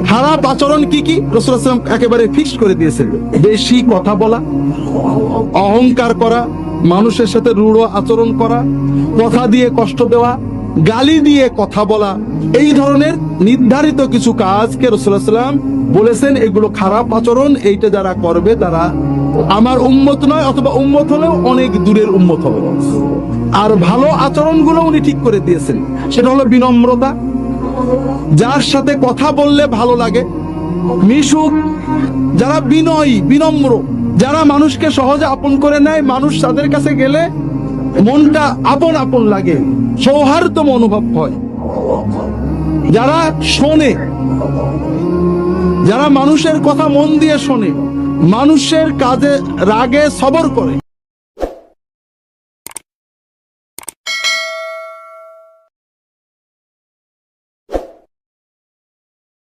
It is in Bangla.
খারাপ আচরণ কি কি রাসূলুল্লাহ সাল্লাল্লাহু আলাইহি ওয়াসাল্লাম একেবারে ফিক্স করে দিয়েছেন। বেশি কথা বলা, অহংকার করা, মানুষের সাথে রূঢ় আচরণ করা, কথা দিয়ে কষ্ট দেওয়া, গালি দিয়ে কথা বলা, এই ধরনের নির্ধারিত কিছু কাজকে রাসূলুল্লাহ সাল্লাল্লাহু আলাইহি ওয়াসাল্লাম বলেছেন এগুলো খারাপ আচরণ, এইটা যারা করবে তারা আমার উম্মত নয়, অথবা উম্মত হলেও অনেক দূরের উম্মত হবে। আর ভালো আচরণগুলো উনি ঠিক করে দিয়েছেন, সেটা হলো বিনম্রতা, যার সাথে কথা বললে ভালো লাগে, মিশুক, যারা বিনয়ী বিনম্র, যারা মানুষকে সহজে আপন করে নেয়, মানুষ তাদের কাছে গেলে মনটা আপন আপন লাগে, সৌহার্দ্য অনুভব হয়, যারা শোনে, যারা মানুষের কথা মন দিয়ে শোনে, মানুষের কাজে রাগে সবর করে।